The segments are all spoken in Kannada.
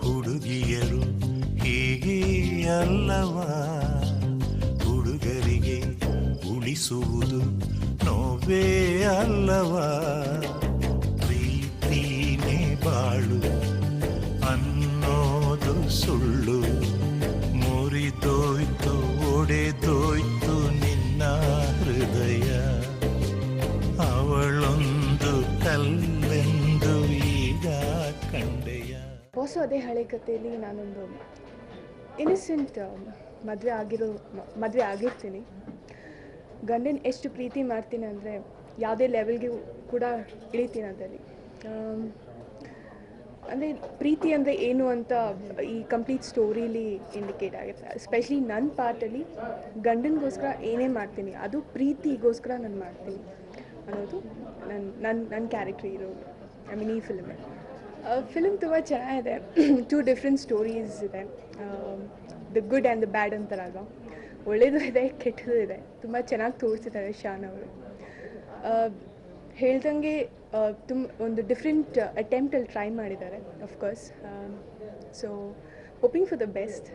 ಹುಡುಗಿಯರು ಹೀಗೆ ಅಲ್ಲವಾ, ಹುಡುಗರಿಗೆ ಉಳಿಸುವುದು ನೋವೇ ಅಲ್ಲವಾ, ಪ್ರೀತಿನೇ ಬಾಳು ಅನ್ನೋದು ಸುಳ್ಳು, ಮುರಿದೋಯ್ತು ಒಡೆದೋಯ್ತು ನಿನ್ನ ಹೃದಯ, ಅವಳೊಂದು ಕಲ್ಲೆಂದು ಈಗ ಕಂಡೆಯ. ಹೊಸ ಅದೇ ಹಳೆ ಕಥೆಯಲ್ಲಿ ನಾನೊಂದು ಇನ್ನಿಸೆಂಟ್ ಮದುವೆ ಆಗಿರ್ತೀನಿ. ಗಂಡನ ಎಷ್ಟು ಪ್ರೀತಿ ಮಾಡ್ತೀನಿ ಅಂದರೆ ಯಾವುದೇ ಲೆವೆಲ್ಗೆ ಕೂಡ ಇಳಿತೀನಿ ಅದರಲ್ಲಿ. ಅಂದರೆ ಪ್ರೀತಿ ಅಂದರೆ ಏನು ಅಂತ ಈ ಕಂಪ್ಲೀಟ್ ಸ್ಟೋರೀಲಿ ಇಂಡಿಕೇಟ್ ಆಗುತ್ತೆ. ಎಸ್ಪೆಷಲಿ ನನ್ನ ಪಾರ್ಟಲ್ಲಿ ಗಂಡನಿಗೋಸ್ಕರ ಏನೇ ಮಾಡ್ತೀನಿ ಅದು ಪ್ರೀತಿಗೋಸ್ಕರ ನಾನು ಮಾಡ್ತೀನಿ ಅನ್ನೋದು ನನ್ನ ಕ್ಯಾರೆಕ್ಟರ್ ಇರೋದು. ಈ ಫಿಲ್ಮ್ ತುಂಬ ಚೆನ್ನಾಗಿದೆ. 2 ಡಿಫ್ರೆಂಟ್ ಸ್ಟೋರೀಸ್ ಇದೆ. The good and the bad ಅಂತಾರಾಗ, ಒಳ್ಳೆಯದು ಇದೆ ಕೆಟ್ಟದ್ದು ಇದೆ. ತುಂಬ ಚೆನ್ನಾಗಿ ತೋರಿಸಿದ್ದಾರೆ ಶಾನ್ ಅವರು. ಹೇಳ್ದಂಗೆ ಒಂದು ಡಿಫ್ರೆಂಟ್ ಅಟೆಂಪ್ಟಲ್ಲಿ ಟ್ರೈ ಮಾಡಿದ್ದಾರೆ of course. So hoping for the best.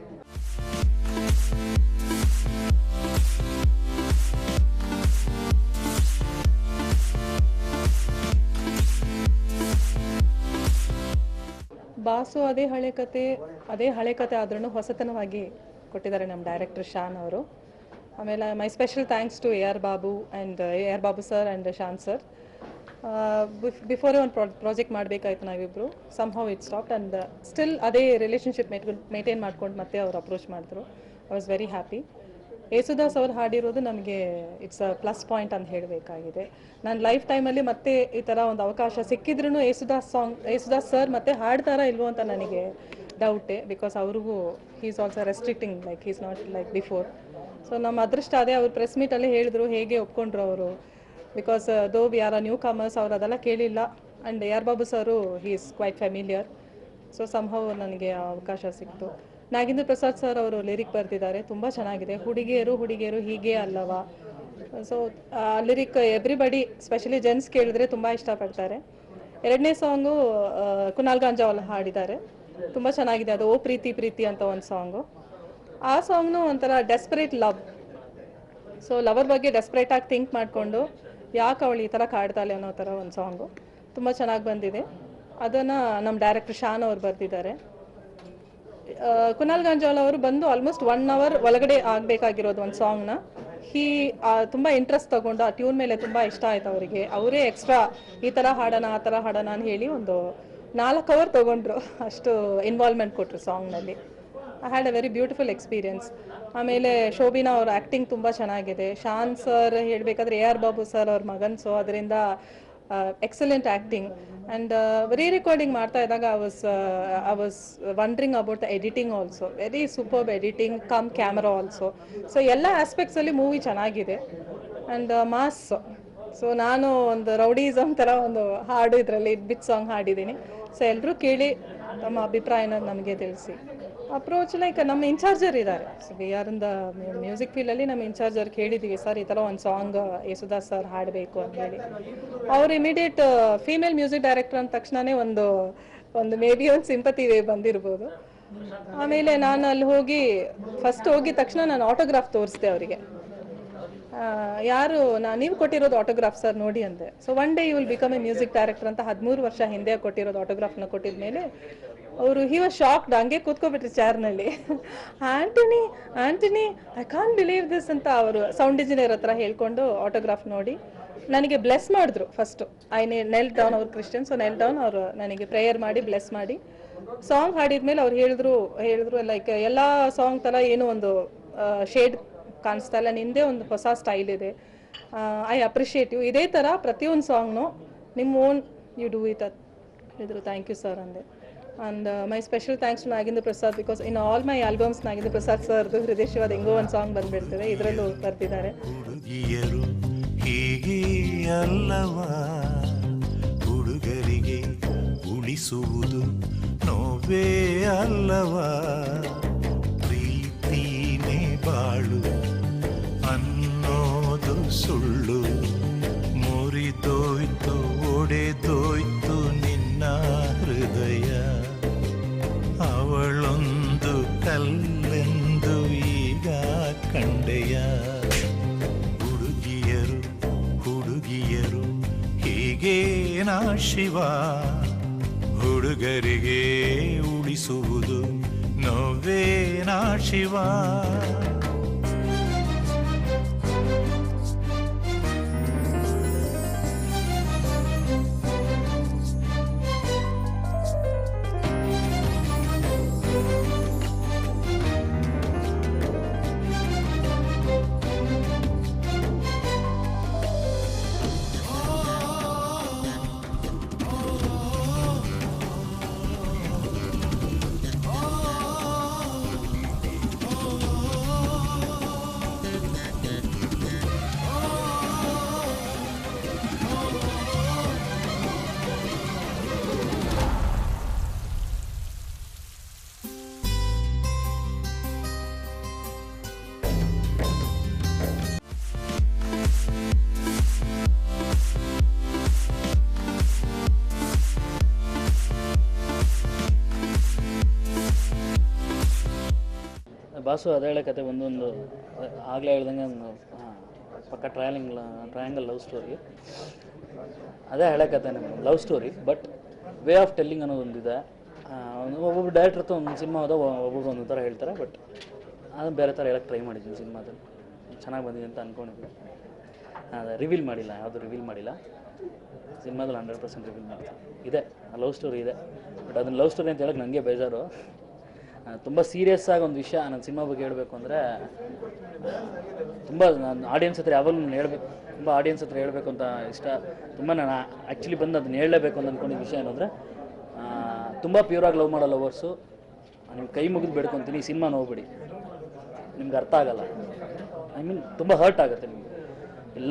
Boss ಅದೇ ಹಳೆ ಕತೆ ಆದ್ರೂ ಹೊಸತನವಾಗಿ ಕೊಟ್ಟಿದ್ದಾರೆ ನಮ್ಮ ಡೈರೆಕ್ಟರ್ ಶಾನ್ ಅವರು. ಆಮೇಲೆ my special thanks to AR Babu sir and Shan sir. ಬಿಫೋರೇ ಒಂದು ಪ್ರಾಜೆಕ್ಟ್ ಮಾಡಬೇಕಾಯ್ತು ನಾವಿಬ್ಬರು. Somehow it stop and still ಅದೇ ರಿಲೇಷನ್ಶಿಪ್ ಮೇಂಟೈನ್ ಮಾಡ್ಕೊಂಡು ಮತ್ತೆ ಅವ್ರು ಅಪ್ರೋಚ್ ಮಾಡಿದ್ರು. I was very happy. Yesudas ಅವ್ರು ಹಾಡಿರೋದು ನಮಗೆ ಇಟ್ಸ್ ಅ ಪ್ಲಸ್ ಪಾಯಿಂಟ್ ಅಂತ ಹೇಳಬೇಕಾಗಿದೆ. ನನ್ನ ಲೈಫ್ ಟೈಮಲ್ಲಿ ಮತ್ತೆ ಈ ಥರ ಒಂದು ಅವಕಾಶ ಸಿಕ್ಕಿದ್ರೂ ಯೇಸುದಾಸ್ ಸರ್ ಮತ್ತೆ ಹಾಡ್ತಾರಾ ಇಲ್ವೋ ಅಂತ ನನಗೆ ಡೌಟೇ. ಬಿಕಾಸ್ ಅವ್ರಿಗೂ is also restricting, like is not like before. So ನಮ್ಮ ಅದೃಷ್ಟ ಅದೇ. ಅವ್ರು ಪ್ರೆಸ್ ಮೀಟಲ್ಲಿ ಹೇಳಿದ್ರು ಹೇಗೆ ಒಪ್ಕೊಂಡ್ರು ಅವರು. ಬಿಕಾಸ್ ದೋ ವಿ ಆರ್ ನ್ಯೂ ಕಮರ್ಸ್, ಅವ್ರು ಅದೆಲ್ಲ ಕೇಳಿಲ್ಲ. And AR Babu sir he is quite familiar. So somehow ನನಗೆ ಅವಕಾಶ ಸಿಕ್ತು. ನಾಗೇಂದ್ರ ಪ್ರಸಾದ್ ಸರ್ ಅವರು ಲಿರಿಕ್ ಬರೆದಿದ್ದಾರೆ, ತುಂಬ ಚೆನ್ನಾಗಿದೆ. ಹುಡುಗಿಯರು ಹೀಗೆ ಅಲ್ಲವಾ. So lyric everybody specially gents ಕೇಳಿದ್ರೆ ತುಂಬ ಇಷ್ಟಪಡ್ತಾರೆ. 2ನೇ ಸಾಂಗು ಕುನಾಲ್ ಗಾಂಜಾವಾಲ ಹಾಡಿದ್ದಾರೆ, ತುಂಬ ಚೆನ್ನಾಗಿದೆ. ಅದು ಓ ಪ್ರೀತಿ ಅಂತ ಒಂದು ಸಾಂಗು. ಆ ಸಾಂಗ್ನು ಒಂಥರ ಡೆಸ್ಪರೇಟ್ ಲವ್. ಸೊ ಲವರ್ ಬಗ್ಗೆ ಡೆಸ್ಪರೇಟಾಗಿ ಥಿಂಕ್ ಮಾಡಿಕೊಂಡು ಯಾಕೆ ಅವಳು ಈ ಥರ ಕಾಡ್ತಾಳೆ ಅನ್ನೋ ಥರ ಒಂದು ಸಾಂಗು ತುಂಬ ಚೆನ್ನಾಗಿ ಬಂದಿದೆ. ಅದನ್ನು ನಮ್ಮ ಡೈರೆಕ್ಟರ್ ಶಾನ್ ಅವರು ಬರೆದಿದ್ದಾರೆ. ಕುನಾಲ್ ಗಾಂಜಾವಾಲ ಅವರು ಬಂದು ಆಲ್ಮೋಸ್ಟ್ 1 hour ಒಳಗಡೆ ಆಗಬೇಕಾಗಿರೋದು ಒಂದು ಸಾಂಗ್ನ. ತುಂಬ ಇಂಟ್ರೆಸ್ಟ್ ತಗೊಂಡು ಆ ಟ್ಯೂನ್ ಮೇಲೆ ತುಂಬ ಇಷ್ಟ ಆಯ್ತು ಅವರಿಗೆ. ಅವರೇ ಎಕ್ಸ್ಟ್ರಾ ಈ ಥರ ಹಾಡೋಣ ಆ ಥರ ಹಾಡೋಣ ಅಂತ ಹೇಳಿ ಒಂದು 4 hour ತೊಗೊಂಡ್ರು. ಅಷ್ಟು ಇನ್ವಾಲ್ವ್ಮೆಂಟ್ ಕೊಟ್ಟರು ಸಾಂಗ್ನಲ್ಲಿ. I had a very beautiful experience. ಆಮೇಲೆ ಶೋಭಿನಾ ಅವ್ರ ಆ್ಯಕ್ಟಿಂಗ್ ತುಂಬ ಚೆನ್ನಾಗಿದೆ. ಶಾನ್ ಸರ್ ಹೇಳಬೇಕಾದ್ರೆ AR ಬಾಬು ಸರ್ ಅವ್ರ ಮಗನ್. ಸೊ ಅದರಿಂದ ಎಕ್ಸಲೆಂಟ್ ಆ್ಯಕ್ಟಿಂಗ್. ಆ್ಯಂಡ್ ರೆಕಾರ್ಡಿಂಗ್ ಮಾಡ್ತಾ ಇದ್ದಾಗ I was wondering about the editing also. Very superb editing come camera also. So ಎಲ್ಲ ಆಸ್ಪೆಕ್ಟ್ಸಲ್ಲಿ ಮೂವಿ ಚೆನ್ನಾಗಿದೆ ಆ್ಯಂಡ್ ಮಾಸ್. ಸೊ ನಾನು ಒಂದು ರೌಡಿಸಮ್ ಥರ ಒಂದು ಹಾಡು ಇದರಲ್ಲಿ ಬಿಟ್ ಸಾಂಗ್ ಹಾಡಿದ್ದೀನಿ. ಸೊ ಎಲ್ಲರೂ ಕೇಳಿ ತಮ್ಮ ಅಭಿಪ್ರಾಯನ ನಮಗೆ ತಿಳಿಸಿ. ಅಪ್ರೋಚ್ ಲೈಕ್ ನಮ್ಮ ಇನ್ಚಾರ್ಜರ್ ಇದ್ದಾರೆ. So we are in the music ಫೀಲ್ಡಲ್ಲಿ ನಮ್ಮ ಇನ್ಚಾರ್ಜರ್ ಕೇಳಿದ್ದೀವಿ, ಸರ್ ಈ ಥರ ಒಂದು ಸಾಂಗ್ ಯೇಸುದಾಸ್ ಸರ್ ಹಾಡಬೇಕು ಅಂತ ಹೇಳಿ. ಅವ್ರು ಇಮಿಡಿಯೇಟ್ ಫೀಮೇಲ್ ಮ್ಯೂಸಿಕ್ ಡೈರೆಕ್ಟರ್ ಅಂದ ತಕ್ಷಣವೇ ಒಂದು ಮೇ ಬಿ ಒಂದು ಸಿಂಪತಿ ವೇ ಬಂದಿರ್ಬೋದು. ಆಮೇಲೆ ನಾನು ಅಲ್ಲಿ ಫಸ್ಟ್ ಹೋಗಿದ ತಕ್ಷಣ ನಾನು ಆಟೋಗ್ರಾಫ್ ತೋರಿಸ್ದೆ ಅವರಿಗೆ. ನೀವು ಕೊಟ್ಟಿರೋದು ಆಟೋಗ್ರಾಫ್ ಸರ್ ನೋಡಿ ಅಂದೆ. So one day you will become a music director ಅಂತ 13 ವರ್ಷ ಹಿಂದೆ ಕೊಟ್ಟಿರೋದು ಆಟೋಗ್ರಾಫ್ನ ಕೊಟ್ಟಿದ ಮೇಲೆ ಅವರು ಹಿ ವಾಸ್ ಶಾಕ್ಡ್. ಹಂಗೆ ಕೂತ್ಕೊಬಿಟ್ರಿ ಚೇರ್ನಲ್ಲಿ. Antony I can't believe this ಅಂತ ಅವರು ಸೌಂಡ್ ಇಂಜಿನಿಯರ್ ಹತ್ರ ಹೇಳ್ಕೊಂಡು ಆಟೋಗ್ರಾಫ್ ನೋಡಿ ನನಗೆ ಬ್ಲೆಸ್ ಮಾಡಿದ್ರು. ಫಸ್ಟು ನೆಲ್ ಡೌನ್, ಅವ್ರು ಕ್ರಿಶ್ಚಿಯನ್. ಸೊ ನೆಲ್ ಡೌನ್ ಅವರು ನನಗೆ ಪ್ರೇಯರ್ ಮಾಡಿ ಬ್ಲೆಸ್ ಮಾಡಿ ಸಾಂಗ್ ಹಾಡಿದ್ಮೇಲೆ ಅವ್ರು ಹೇಳಿದ್ರು ಲೈಕ್ ಎಲ್ಲ ಸಾಂಗ್ ಥರ ಏನೋ ಒಂದು ಶೇಡ್ ಕಾಣಿಸ್ತಾ ಇಲ್ಲ, ನಿಂದೇ ಒಂದು ಹೊಸ ಸ್ಟೈಲ್ ಇದೆ, ಐ ಅಪ್ರಿಷಿಯೇಟ್ ಯು. ಇದೇ ಥರ ಪ್ರತಿಯೊಂದು ಸಾಂಗ್ನು ನಿಮ್ಮ ಓನ್ ಯು ಡೂ ಇಟ್ ಅಂತ ಹೇಳಿದ್ರು. ಥ್ಯಾಂಕ್ ಯು ಸರ್ ಅಂದೆ. And my special thanks to Nagendra Prasad. Because in all my albums Nagendra Prasad ಸರ್ದು ಹೃದಯಶಿವಾದ ಹೆಂಗೋ ಒಂದು ಸಾಂಗ್ ಬಂದ್ಬಿಡ್ತದೆ, ಇದರಲ್ಲೂ ಬರ್ತಿದ್ದಾರೆ. ಹುಡುಗಿಯರು ಅಲ್ಲವಾ ಹುಡುಗರಿಗೆ ಉಳಿಸುವುದು ನೋವೇ ಅಲ್ಲವಾ ಪ್ರೀತಿನೇ ಬಾಳು ಅನ್ನೋದು ಸುಳ್ಳು ಮುರಿದೋಯ್ತು ಒಡೆದೋಯ್ತು ನಿನ್ನ ಹೃದಯ ಅವಳೊಂದು ಕಲ್ಲೆಂದು ಈಗ ಕಂಡೆಯ ಹುಡುಗಿಯರು ಹೀಗೇನಾ ಶಿವ ಹುಡುಗರಿಗೆ ಉಳಿಸುವುದು ನೋವೇನಾ ಶಿವ ಬಾಸು ಅದೇ ಹೇಳೋ ಕತೆ ಒಂದೊಂದು ಆಗಲೇ ಹೇಳ್ದಂಗೆ ಪಕ್ಕ ಟ್ರಯಾಂಗಲ್ ಲವ್ ಸ್ಟೋರಿ ಅದೇ ಹೇಳೋ ಕತೆ ನಮಗೆ love story but way of telling ಅನ್ನೋದೊಂದಿದೆ. ಒಬ್ಬೊಬ್ಬರು ಡೈರೆಕ್ಟರ್ ಹತ್ರ ಒಂದು ಸಿನಿಮಾ ಹೋದ ಒಬ್ಬೊಬ್ರು ಒಂದೊಂದು ಥರ ಹೇಳ್ತಾರೆ ಬಟ್ ಅದನ್ನು ಬೇರೆ ಥರ ಹೇಳೋಕ್ಕೆ ಟ್ರೈ ಮಾಡಿದ್ದೀನಿ ಸಿನಿಮಾದಲ್ಲಿ ಚೆನ್ನಾಗಿ ಬಂದಿದೆ ಅಂತ ಅಂದ್ಕೊಂಡಿದ್ದೆ. ಅದೇ ರಿವೀಲ್ ಮಾಡಿಲ್ಲ, ಯಾವುದು ರಿವೀಲ್ ಮಾಡಿಲ್ಲ ಸಿನಿಮಾದಲ್ಲಿ 100% ರಿವೀಲ್ ಮಾಡ್ತೀನಿ. ಇದೆ ಲವ್ ಸ್ಟೋರಿ ಇದೆ ಬಟ್ ಅದನ್ನು ಲವ್ ಸ್ಟೋರಿ ಅಂತ ಹೇಳೋಕ್ಕೆ ನನಗೆ ಬೇಜಾರು. ತುಂಬ ಸೀರಿಯಸ್ ಆಗಿ ಒಂದು ವಿಷಯ ನನ್ನ ಸಿನಿಮಾ ಬಗ್ಗೆ ಹೇಳಬೇಕು ಅಂದರೆ ತುಂಬ ನಾನು ಆಡಿಯನ್ಸ್ ಹತ್ರ ಯಾವಾಗಲೂ ನಾನು ಹೇಳಬೇಕು, ತುಂಬ ಆಡಿಯನ್ಸ್ ಹತ್ರ ಹೇಳಬೇಕು ಅಂತ ಇಷ್ಟ. ತುಂಬ ನಾನು ಆ್ಯಕ್ಚುಲಿ ಬಂದು ಅದನ್ನ ಹೇಳಲೇಬೇಕು ಅಂತ ಅಂದ್ಕೊಂಡಿದ್ದ ವಿಷಯ ಏನಂದರೆ ತುಂಬ ಪ್ಯೂರಾಗಿ ಲವ್ ಮಾಡೋ ಲವರ್ಸು ನಿಮ್ಮ ಕೈ ಮುಗಿದು ಬೇಡ್ಕೊತೀನಿ ಈ ಸಿನಿಮಾ ನೋಡ್ಬಿಡಿ, ನಿಮ್ಗೆ ಅರ್ಥ ಆಗಲ್ಲ. ಐ ಮೀನ್ ತುಂಬ ಹರ್ಟ್ ಆಗುತ್ತೆ ನಿಮಗೆ.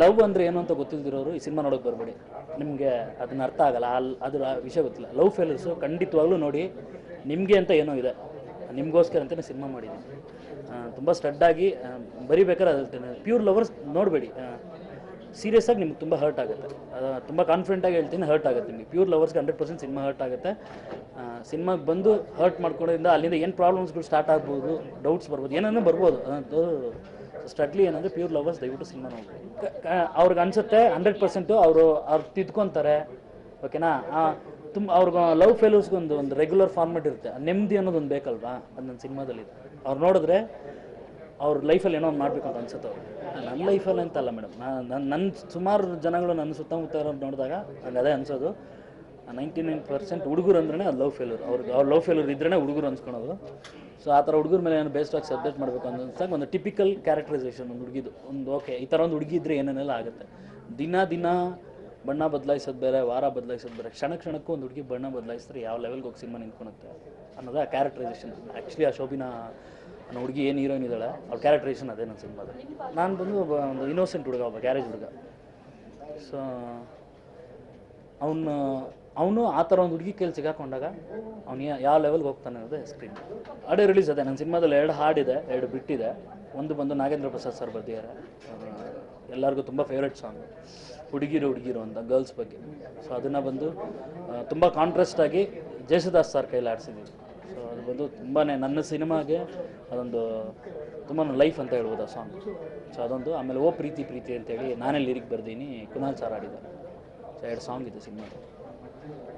ಲವ್ ಅಂದರೆ ಏನು ಅಂತ ಗೊತ್ತಿದ್ದಿರೋರು ಈ ಸಿನಿಮಾ ನೋಡೋಕೆ ಬರಬೇಡಿ, ನಿಮಗೆ ಅದನ್ನ ಅರ್ಥ ಆಗಲ್ಲ, ಅದರ ವಿಷಯ ಗೊತ್ತಿಲ್ಲ. ಲವ್ ಫೇಲರ್ಸು ಖಂಡಿತವಾಗ್ಲೂ ನೋಡಿ, ನಿಮಗೆ ಅಂತ ಏನೋ ಇದೆ, ನಿಮಗೋಸ್ಕರ ಅಂತಲೇ ಸಿನಿಮಾ ಮಾಡಿದ್ದೀನಿ. ತುಂಬ ಸ್ಟಡ್ಡಾಗಿ ಬರೀಬೇಕಾದ್ರೆ ಅದು ಪ್ಯೂರ್ ಲವರ್ಸ್ ನೋಡಬೇಡಿ, ಸೀರಿಯಸ್ ಆಗಿ ನಿಮ್ಗೆ ತುಂಬ ಹರ್ಟ್ ಆಗುತ್ತೆ. ತುಂಬ ಕಾನ್ಫಿಡೆಂಟಾಗಿ ಹೇಳ್ತೀನಿ, ಹರ್ಟ್ ಆಗುತ್ತೆ ನಿಮಗೆ. ಪ್ಯೂರ್ ಲವರ್ಸ್ಗೆ 100% ಸಿನಿಮಾ ಹರ್ಟ್ ಆಗುತ್ತೆ. ಸಿನಿಮಾಗೆ ಬಂದು ಹರ್ಟ್ ಮಾಡ್ಕೊಳ್ಳೋದ್ರಿಂದ ಅಲ್ಲಿಂದ ಏನು ಪ್ರಾಬ್ಲಮ್ಸ್ಗಳು ಸ್ಟಾರ್ಟ್ ಆಗ್ಬೋದು, ಡೌಟ್ಸ್ ಬರ್ಬೋದು, ಏನೇನೋ ಬರ್ಬೋದು. ಅದಂತೂ ಸ್ಟಡ್ಲಿ ಏನಂದರೆ ಪ್ಯೂರ್ ಲವರ್ಸ್ ದಯವಿಟ್ಟು ಸಿನಿಮಾ ನೋಡ್ಬೋದು. ಅವ್ರಿಗೆ ಅನಿಸುತ್ತೆ 100% ಅವರು ತಿದ್ಕೊತಾರೆ, ಓಕೆನಾ. ತುಂಬ ಅವ್ರಿಗೆ ಲವ್ ಫೇಲರ್ಸ್ಗೆ ಒಂದು ರೆಗ್ಯುಲರ್ ಫಾರ್ಮೆಟ್ ಇರುತ್ತೆ, ನೆಮ್ಮದಿ ಅನ್ನೋದೊಂದು ಬೇಕಲ್ವಾ, ಅದು ನನ್ನ ಸಿನಿಮಾದಲ್ಲಿದೆ. ಅವ್ರು ನೋಡಿದ್ರೆ ಅವ್ರ ಲೈಫಲ್ಲಿ ಏನೋ ಒಂದು ಮಾಡಬೇಕು ಅಂತ ಅನ್ಸುತ್ತೆ ಅವ್ರಿಗೆ. ನನ್ನ ಲೈಫಲ್ಲಿ ಅಂತಲ್ಲ ಮೇಡಮ್, ನನ್ನ ಸುಮಾರು ಜನಗಳು ನನ್ನ ಸುತ್ತಮುತ್ತ ನೋಡಿದಾಗ ನನಗೆ ಅದೇ ಅನ್ಸೋದು. 99% ಹುಡುಗರು ಅಂದ್ರೆ ಅದು ಲವ್ ಫೇಲ್ಯೂರ್. ಅವ್ರ ಲವ್ ಫೇಲ್ಯೂರ್ ಇದ್ರೇ ಹುಡುಗರು ಅನ್ಸ್ಕೊಳೋದು. ಸೊ ಆ ಥರ ಹುಡುಗರ ಮೇಲೆ ಏನು ಬೇಸ್ಡ್ ಆಗಿ ಸಬ್ಜೆಕ್ಟ್ ಮಾಡಬೇಕು ಅನ್ಸಾಗ ಒಂದು ಟಿಪಿಕಲ್ ಕ್ಯಾರೆಕ್ಟರೈಸೇಷನ್ ಒಂದು ಹುಡುಗಿದು ಒಂದು ಓಕೆ ಈ ಥರ ಒಂದು ಹುಡುಗಿ ಇದ್ದರೆ ಏನೇನೆಲ್ಲ ಆಗುತ್ತೆ. ದಿನ ಬಣ್ಣ ಬದಲಾಯಿಸೋದು ಬೇರೆ, ವಾರ ಬದಲಾಯಿಸೋದು ಬೇರೆ. ಕ್ಷಣಕ್ಕೂ ಒಂದು ಹುಡುಗಿ ಬಣ್ಣ ಬದಲಾಯಿಸಿದ್ರೆ ಯಾವ ಲೆವೆಲ್ಗೆ ಹೋಗಿ ಸಿನಿಮಾ ನಿಂತ್ಕೊಳುತ್ತೆ ಅನ್ನೋದು ಆ ಕ್ಯಾರೆಕ್ಟರೈಸೇಷನ್. ಆ್ಯಕ್ಚುಲಿ ಆ ಶೋಭಿನಾ ಅನ್ನೋ ಹುಡುಗಿ ಏನು ಹೀರೋಯಿನ್ ಇದ್ದಾಳೆ, ಅವ್ರ ಕ್ಯಾರೆಕ್ಟರೈಸೇಷನ್ ಅದೇ ನನ್ನ ಸಿನಿಮಾದಲ್ಲಿ. ನಾನು ಬಂದು ಒಂದು ಇನ್ನೋಸೆಂಟ್ ಹುಡುಗ, ಒಬ್ಬ ಗ್ಯಾರೇಜ್ ಹುಡುಗ. ಸೊ ಅವನು ಆ ಥರ ಒಂದು ಹುಡುಗಿ ಕೈಲಿ ಸಿಗಾಕೊಂಡಾಗ ಅವ್ನು ಯಾವ ಲೆವೆಲ್ಗೆ ಹೋಗ್ತಾನೆ ಅನ್ನೋದೇ ಸ್ಕ್ರೀನ್. ಆಡಿಯೋ ರಿಲೀಸ್ ಅದೇ ನನ್ನ ಸಿನಿಮಾದಲ್ಲಿ 2 ಹಾಡಿದೆ, 2 ಬಿಟ್ಟಿದೆ. ಒಂದು ಬಂದು ನಾಗೇಂದ್ರ ಪ್ರಸಾದ್ ಸರ್ ಬರ್ದಿದ್ದಾರೆ, ಎಲ್ಲರಿಗೂ ತುಂಬ ಫೇವ್ರೆಟ್ ಸಾಂಗ್, ಹುಡುಗಿರು ಅಂತ ಗರ್ಲ್ಸ್ ಬಗ್ಗೆ. ಸೊ ಅದನ್ನು ಬಂದು ತುಂಬ ಕಾಂಟ್ರಾಸ್ಟಾಗಿ ಜಯಸುದಾಸ್ ಸರ್ ಕೈಲಿ ಆಡಿಸಿದ್ದೀವಿ. ಸೊ ಅದು ಬಂದು ತುಂಬಾ ನನ್ನ ಸಿನಿಮಾಗೆ ಅದೊಂದು ತುಂಬ ಲೈಫ್ ಅಂತ ಹೇಳ್ಬೋದು ಆ ಸಾಂಗ್. ಸೊ ಅದೊಂದು. ಆಮೇಲೆ ಓ ಪ್ರೀತಿ ಅಂತೇಳಿ ನಾನೇ ಲಿರಿಕ್ ಬರ್ದೀನಿ, ಕುನಾಲ್ ಸರ್ ಆಡಿದ್ದಾರೆ. ಸೊ 2 ಸಾಂಗ್ ಇದೆ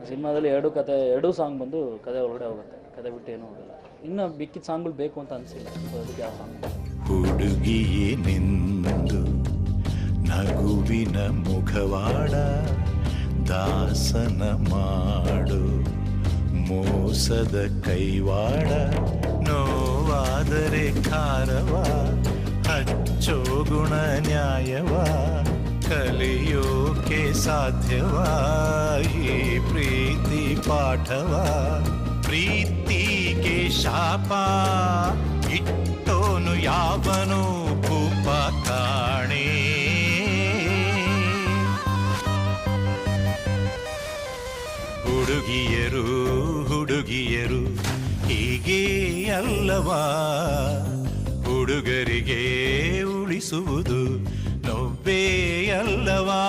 ಸಿನಿಮಾದಲ್ಲಿ 2 ಸಾಂಗ್ ಬಂದು ಕತೆ ಒಳಗಡೆ ಹೋಗುತ್ತೆ, ಕತೆ ಬಿಟ್ಟು ಏನೂ ಹೋಗಲ್ಲ. ಇನ್ನು ಬಿಕ್ಕಿದ ಸಾಂಗ್ಗಳು ಬೇಕು ಅಂತ ಅನಿಸಿಲ್ಲ. ಸೊ ಅದಕ್ಕೆ ಯಾವ ಸಾಂಗ್ ಹುಡುಗಿಯೇ ನಿಂದು ನಗುವಿನ ಮುಖವಾಡ ದಾಸನ ಮಾಡು ಮೋಸದ ಕೈವಾಡ ನೋವಾದರೆ ಖಾರವ ಹಚ್ಚೋ ಗುಣ ನ್ಯಾಯವ ಕಲಿಯೋಕೆ ಸಾಧ್ಯವ ಈ ಪ್ರೀತಿ ಪಾಠವ ಪ್ರೀತಿಗೆ ಶಾಪ ಇಟ್ಟೋನು ಯಾವನು ಕೂಪ ಕಾಣೆ ಹುಡುಗಿಯರು ಹೀಗೆ ಅಲ್ಲವಾ, ಹುಡುಗರಿಗೆ ಉಳಿಸುವುದು ನೋವೇ ಅಲ್ಲವಾ.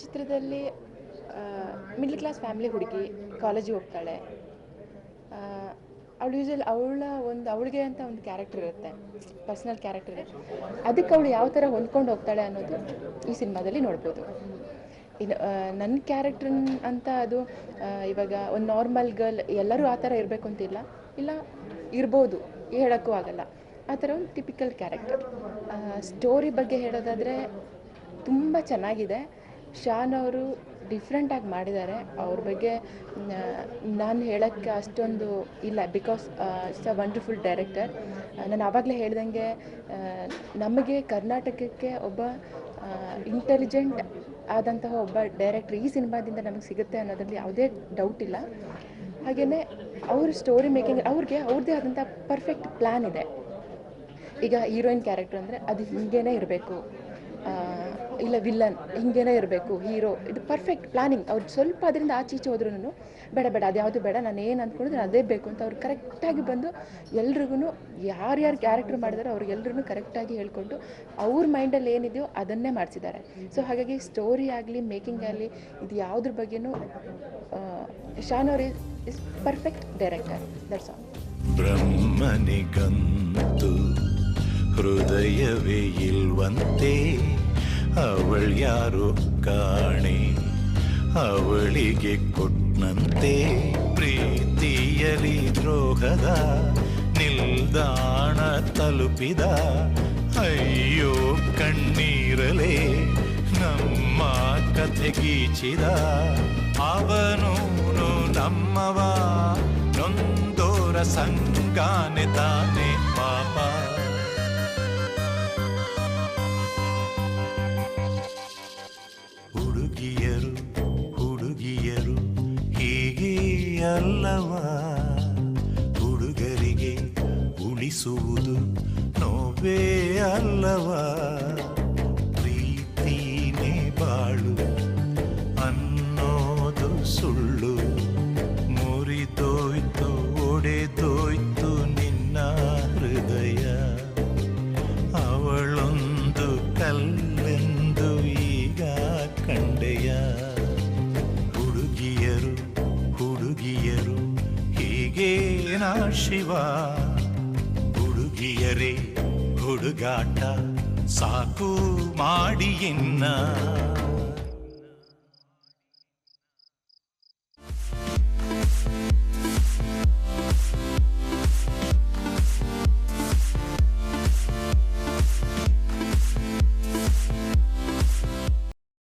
ಚಿತ್ರದಲ್ಲಿ ಮಿಡ್ಲ್ ಕ್ಲಾಸ್ ಫ್ಯಾಮಿಲಿ ಹುಡುಗಿ ಕಾಲೇಜಿಗೆ ಹೋಗ್ತಾಳೆ. ಅವಳು ಯೂಶಲಿ ಅವಳಿಗೆ ಅಂತ ಒಂದು ಕ್ಯಾರೆಕ್ಟರ್ ಇರುತ್ತೆ, ಪರ್ಸ್ನಲ್ ಕ್ಯಾರೆಕ್ಟರ್ ಇರುತ್ತೆ. ಅದಕ್ಕೆ ಅವಳು ಯಾವ ಥರ ಹೊಂದ್ಕೊಂಡು ಹೋಗ್ತಾಳೆ ಅನ್ನೋದು ಈ ಸಿನಿಮಾದಲ್ಲಿ ನೋಡ್ಬೋದು. ಇನ್ನು ನನ್ನ ಕ್ಯಾರೆಕ್ಟರ್ ಅಂತ ಅದು ಇವಾಗ ಒಂದು ನಾರ್ಮಲ್ ಗರ್ಲ್ ಎಲ್ಲರೂ ಆ ಥರ ಇರಬೇಕು ಅಂತಿಲ್ಲ, ಇಲ್ಲ ಇರ್ಬೋದು, ಹೇಳೋಕ್ಕೂ ಆಗಲ್ಲ. ಆ ಥರ ಒಂದು ಟಿಪಿಕಲ್ ಕ್ಯಾರೆಕ್ಟರ್. ಸ್ಟೋರಿ ಬಗ್ಗೆ ಹೇಳೋದಾದರೆ ತುಂಬ ಚೆನ್ನಾಗಿದೆ. ಶಾನ್ ಅವರು ಡಿಫ್ರೆಂಟಾಗಿ ಮಾಡಿದ್ದಾರೆ. ಅವ್ರ ಬಗ್ಗೆ ನಾನು ಹೇಳೋಕ್ಕೆ ಅಷ್ಟೊಂದು ಇಲ್ಲ, because it's a wonderful director. ನಾನು ಆವಾಗಲೇ ಹೇಳ್ದಂಗೆ ನಮಗೆ ಕರ್ನಾಟಕಕ್ಕೆ ಒಬ್ಬ ಇಂಟೆಲಿಜೆಂಟ್ ಆದಂತಹ ಒಬ್ಬ ಡೈರೆಕ್ಟರ್ ಈ ಸಿನಿಮಾದಿಂದ ನಮಗೆ ಸಿಗುತ್ತೆ ಅನ್ನೋದ್ರಲ್ಲಿ ಯಾವುದೇ ಡೌಟ್ ಇಲ್ಲ. ಹಾಗೆಯೇ ಅವ್ರ ಸ್ಟೋರಿ ಮೇಕಿಂಗ್ ಅವ್ರದ್ದೇ ಆದಂಥ ಪರ್ಫೆಕ್ಟ್ ಪ್ಲ್ಯಾನ್ ಇದೆ. ಈಗ ಹೀರೋಯಿನ್ ಕ್ಯಾರೆಕ್ಟರ್ ಅಂದರೆ ಅದು ಹಿಂಗೇನೆ ಇರಬೇಕು, ಇಲ್ಲ ವಿಲ್ಲನ್ ಹಿಂಗೇನೆ ಇರಬೇಕು, ಹೀರೋ, ಇದು ಪರ್ಫೆಕ್ಟ್ ಪ್ಲಾನಿಂಗ್. ಅವ್ರು ಸ್ವಲ್ಪ ಅದರಿಂದ ಆಚೀಚೆ ಹೋದ್ರೂ ಬೇಡ ಅದ್ಯಾವುದು ಬೇಡ, ನಾನು ಏನು ಅಂದ್ಕೊಂಡಿದ್ರೆ ಅದೇ ಬೇಕು ಅಂತ ಅವ್ರು ಕರೆಕ್ಟಾಗಿ ಬಂದು ಎಲ್ರಿಗೂ ಯಾರ್ಯಾರು ಕ್ಯಾರೆಕ್ಟರ್ ಮಾಡಿದಾರೋ ಅವ್ರಿಗೆಲ್ರಿಗೂ ಕರೆಕ್ಟಾಗಿ ಹೇಳ್ಕೊಂಡು ಅವ್ರ ಮೈಂಡಲ್ಲಿ ಏನಿದೆಯೋ ಅದನ್ನೇ ಮಾಡಿಸಿದ್ದಾರೆ. ಸೊ ಹಾಗಾಗಿ ಸ್ಟೋರಿ ಆಗಲಿ ಮೇಕಿಂಗ್ ಆಗಲಿ ಇದು ಯಾವುದ್ರ ಬಗ್ಗೆನೂ ಶಾನ್ ಅವರು is perfect director. That's all. ಬ್ರಹ್ಮನಿಗಂತು ಹೃದಯವೇ ಇಲ್ವಂತೆ, ಅವಳು ಯಾರೋ ಕಾಣೆ ಅವಳಿಗೆ ಕೊಟ್ನಂತೆ, ಪ್ರೀತಿಯಲಿ ದ್ರೋಹದ ನಿಲ್ದಾಣ ತಲುಪಿದ, ಅಯ್ಯೋ ಕಣ್ಣೀರಲೇ ನಮ್ಮ ಕಥೆ ಗೀಚಿದ, ಅವನು ನಮ್ಮವ ನೊಂದೋರ ಸಂಗಾನೆ ತಾನೆ ಪಾಪ. ಹುಡುಗಿಯರು ಹೀಗೆ ಅಲ್ಲವಾ, ಹುಡುಗರಿಗೆ ಉಳಿಸುವುದು ನೋವೇ ಅಲ್ಲವಾ. ಪ್ರೀತಿನೇ ಬಾಳು ಅನ್ನೋದು ಸುಳ್ಳು, ಮುರಿದೋಯ್ತು ಒಡೆದೋಯ್ತು ನಿನ್ನ ಹೃದಯ, ಅವಳೊಂದು ಕಲ್ಲೆಂದು ಈಗ ಕಂಡೆಯ. ಹುಡುಗಿಯರು ಹೀಗೆ ನಾ ಶಿವ, ಹುಡುಗಿಯರೇ ಹುಡುಗಾಟ ಸಾಕು ಮಾಡಿ ಎನ್ನ.